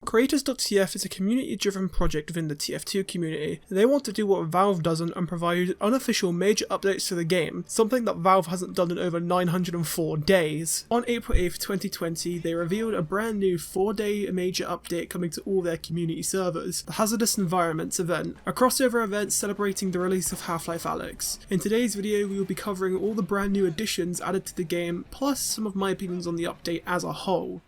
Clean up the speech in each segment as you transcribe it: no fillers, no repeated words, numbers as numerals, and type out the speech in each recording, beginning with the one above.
Creators.tf is a community-driven project within the TF2 community. They want to do what Valve doesn't and provide unofficial major updates to the game, something that Valve hasn't done in over 904 days. On April 8th, 2020, they revealed a brand new 4-day major update coming to all their community servers, the Hazardous Environments event, a crossover event celebrating the release of Half-Life Alyx. In today's video, we will be covering all the brand new additions added to the game, plus some of my opinions on the update as a whole.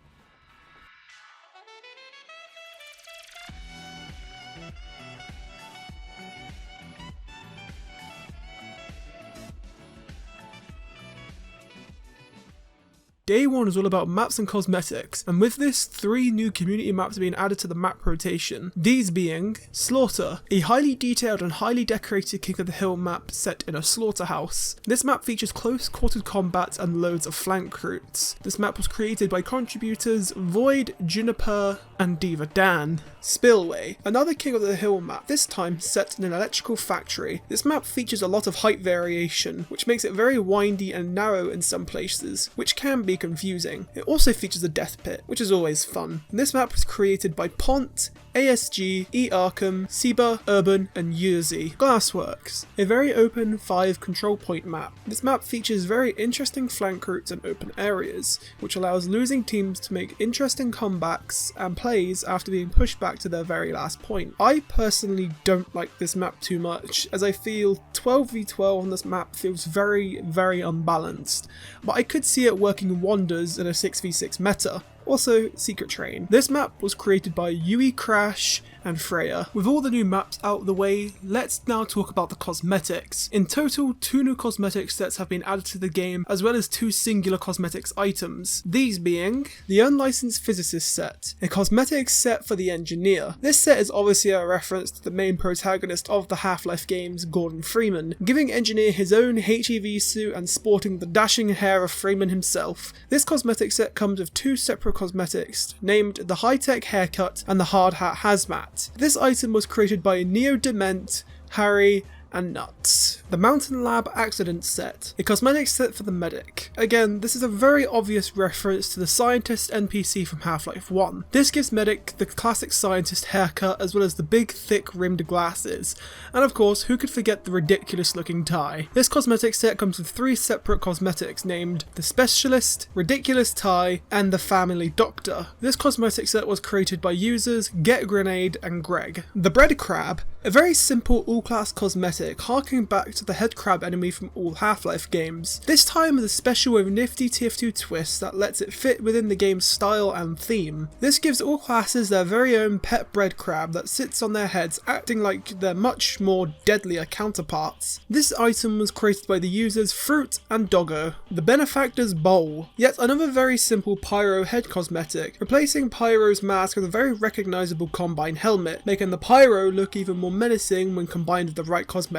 Day 1 is all about maps and cosmetics, and with this, 3 new community maps are being added to the map rotation. These being Slaughter, a highly detailed and highly decorated King of the Hill map set in a slaughterhouse. This map features close quartered combat and loads of flank routes. This map was created by contributors Void, Juniper, and Diva Dan. Spillway, another King of the Hill map, this time set in an electrical factory. This map features a lot of height variation, which makes it very windy and narrow in some places, which can be confusing. It also features a death pit, which is always fun. And this map was created by Pont, ASG, E. Arkham, Seba, Urban, and Yuzi. Glassworks, a very open 5 control point map. This map features very interesting flank routes and open areas, which allows losing teams to make interesting comebacks and plays after being pushed back to their very last point. I personally don't like this map too much, as I feel 12v12 on this map feels very unbalanced, but I could see it working wonders in a 6v6 meta. Also, Secret Train. This map was created by Yui Crash and Freya. With all the new maps out of the way, let's now talk about the cosmetics. In total, 2 new cosmetic sets have been added to the game, as well as 2 singular cosmetics items. These being the Unlicensed Physicist set, a cosmetics set for the Engineer. This set is obviously a reference to the main protagonist of the Half-Life games, Gordon Freeman, giving Engineer his own HEV suit and sporting the dashing hair of Freeman himself. This cosmetic set comes with 2 separate cosmetics, named the High-Tech Haircut and the Hard Hat Hazmat. This item was created by Neo Dement, Harry, and Nuts. The Mountain Lab Accident set, a cosmetic set for the medic. Again, this is a very obvious reference to the scientist NPC from Half-Life 1. This gives medic the classic scientist haircut as well as the big thick rimmed glasses, and of course who could forget the ridiculous looking tie. This cosmetic set comes with 3 separate cosmetics named the Specialist, Ridiculous Tie, and the Family Doctor. This cosmetic set was created by users Get Grenade and Greg. The Bread Crab, a very simple all-class cosmetic harking back to the head crab enemy from all Half-Life games. This time with a special with nifty TF2 twist that lets it fit within the game's style and theme. This gives all classes their very own pet bread crab that sits on their heads, acting like their much more deadlier counterparts. This item was created by the users Fruit and Doggo. The Benefactor's Bowl, yet another very simple Pyro head cosmetic, replacing Pyro's mask with a very recognisable Combine helmet, making the Pyro look even more menacing when combined with the right cosmetics.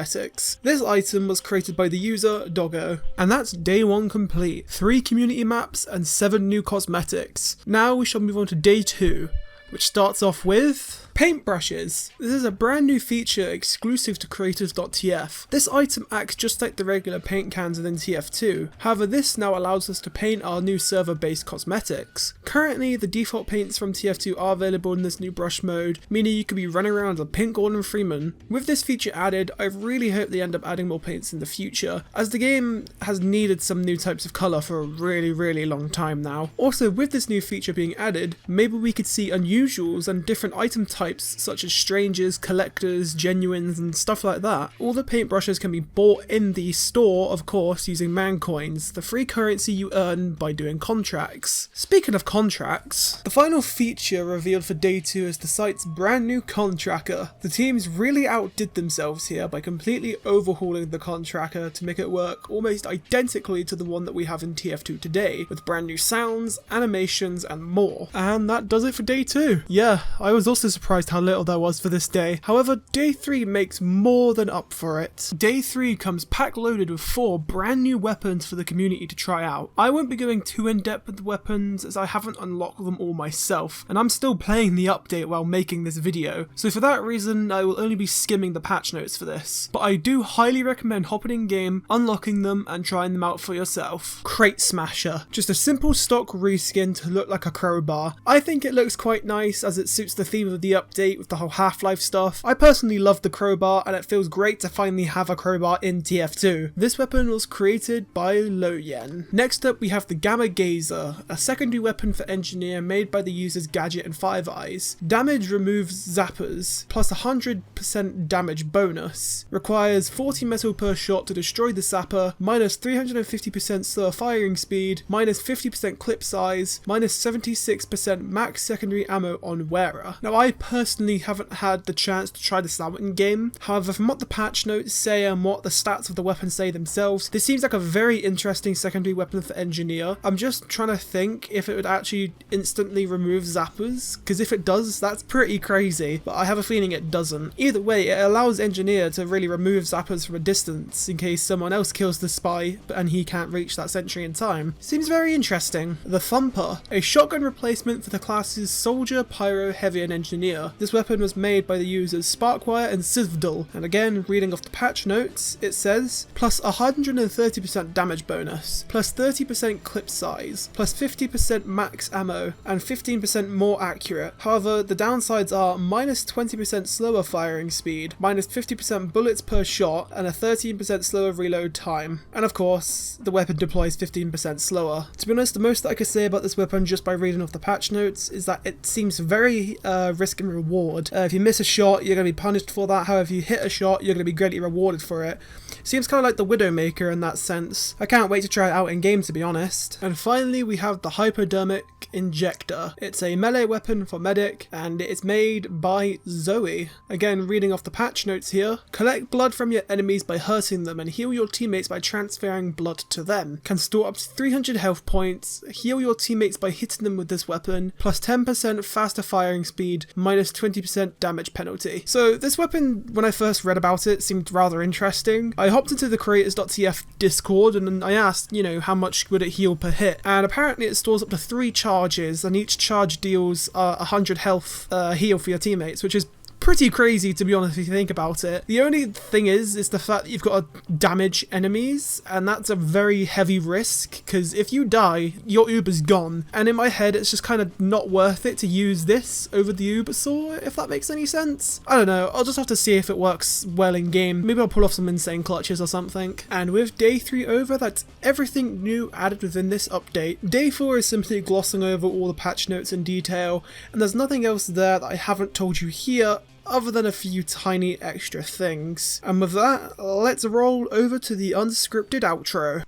This item was created by the user Doggo. And that's day 1 complete. 3 community maps and 7 new cosmetics. Now we shall move on to day 2, which starts off with paintbrushes. This is a brand new feature exclusive to Creators.tf. This item acts just like the regular paint cans within TF2, however this now allows us to paint our new server-based cosmetics. Currently, the default paints from TF2 are available in this new brush mode, meaning you could be running around as a pink Gordon Freeman. With this feature added, I really hope they end up adding more paints in the future, as the game has needed some new types of colour for a really long time now. Also, with this new feature being added, maybe we could see unusuals and different item types such as strangers, collectors, genuines, and stuff like that. All the paintbrushes can be bought in the store, of course, using Mancoins, the free currency you earn by doing contracts. Speaking of contracts, the final feature revealed for day 2 is the site's brand new Contracker. The teams really outdid themselves here by completely overhauling the Contracker to make it work almost identically to the one that we have in TF2 today, with brand new sounds, animations, and more. And that does it for day 2. Yeah, I was also surprised how little there was for this day. However, day 3 makes more than up for it. Day 3 comes pack loaded with 4 brand new weapons for the community to try out. I won't be going too in depth with the weapons as I haven't unlocked them all myself, and I'm still playing the update while making this video, so for that reason I will only be skimming the patch notes for this. But I do highly recommend hopping in game, unlocking them, and trying them out for yourself. Crate Smasher, just a simple stock reskin to look like a crowbar. I think it looks quite nice as it suits the theme of the update with the whole Half-Life stuff. I personally love the crowbar, and it feels great to finally have a crowbar in TF2. This weapon was created by Loyen. Next up we have the Gamma Gazer, a secondary weapon for Engineer made by the users Gadget and Five Eyes. Damage removes zappers, plus 100% damage bonus. Requires 40 metal per shot to destroy the zapper, minus 350% slower firing speed, minus 50% clip size, minus 76% max secondary ammo on wearer. Now I personally haven't had the chance to try this out in game, however from what the patch notes say and what the stats of the weapon say themselves, this seems like a very interesting secondary weapon for Engineer. I'm just trying to think if it would actually instantly remove zappers, because if it does, that's pretty crazy, but I have a feeling it doesn't. Either way, it allows Engineer to really remove zappers from a distance in case someone else kills the spy and he can't reach that sentry in time. Seems very interesting. The Thumper, a shotgun replacement for the classes Soldier, Pyro, Heavy and Engineer. This weapon was made by the users Sparkwire and Sivdal, and again, reading off the patch notes, it says plus 130% damage bonus, plus 30% clip size, plus 50% max ammo, and 15% more accurate. However, the downsides are minus 20% slower firing speed, minus 50% bullets per shot, and a 13% slower reload time. And of course, the weapon deploys 15% slower. To be honest, the most that I could say about this weapon just by reading off the patch notes is that it seems very risk and reward. If you miss a shot, you're going to be punished for that. However, if you hit a shot, you're going to be greatly rewarded for it. Seems kind of like the Widowmaker in that sense. I can't wait to try it out in game, to be honest. And finally we have the Hypodermic Injector. It's a melee weapon for medic and it's made by Zoe. Again, reading off the patch notes here, collect blood from your enemies by hurting them and heal your teammates by transferring blood to them. Can store up to 300 health points, heal your teammates by hitting them with this weapon, plus 10% faster firing speed, minus 20% damage penalty. So this weapon, when I first read about it, seemed rather interesting. I hopped into the creators.tf Discord and I asked, how much would it heal per hit? And apparently it stores up to 3 charges and each charge deals 100 health heal for your teammates, which is pretty crazy to be honest if you think about it. The only thing is the fact that you've got to damage enemies, and that's a very heavy risk because if you die, your Uber's gone. And in my head, it's just kind of not worth it to use this over the Uber saw, if that makes any sense. I don't know, I'll just have to see if it works well in game. Maybe I'll pull off some insane clutches or something. And with day 3 over, that's everything new added within this update. Day 4 is simply glossing over all the patch notes in detail, and there's nothing else there that I haven't told you here, other than a few tiny extra things. And with that, let's roll over to the unscripted outro.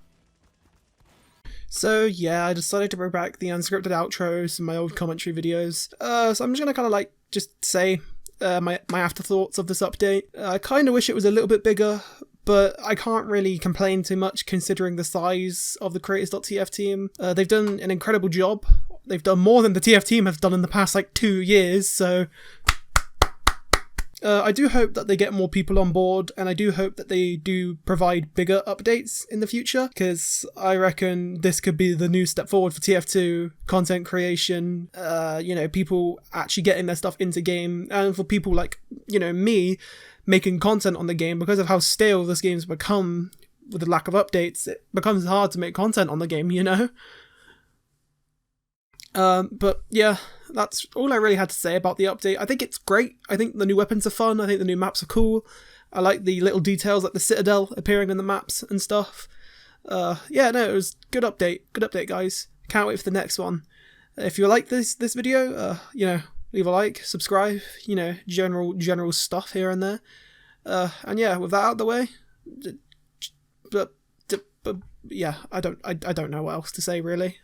So yeah, I decided to bring back the unscripted outros in my old commentary videos. So I'm just gonna kind of just say my afterthoughts of this update. I kind of wish it was a little bit bigger, but I can't really complain too much considering the size of the creators.tf team. They've done an incredible job. They've done more than the TF team have done in the past 2 years, so I do hope that they get more people on board, and I do hope that they do provide bigger updates in the future, because I reckon this could be the new step forward for TF2 content creation, people actually getting their stuff into game, and for people like, me, making content on the game. Because of how stale this game's become with the lack of updates, it becomes hard to make content on the game, But yeah, that's all I really had to say about the update. I think it's great. I think the new weapons are fun. I think the new maps are cool. I like the little details like the Citadel appearing in the maps and stuff. Yeah, no, it was good update. Good update, guys. Can't wait for the next one. If you like this video, leave a like, subscribe, general stuff here and there. And yeah, with that out of the way, but yeah, I don't know what else to say really.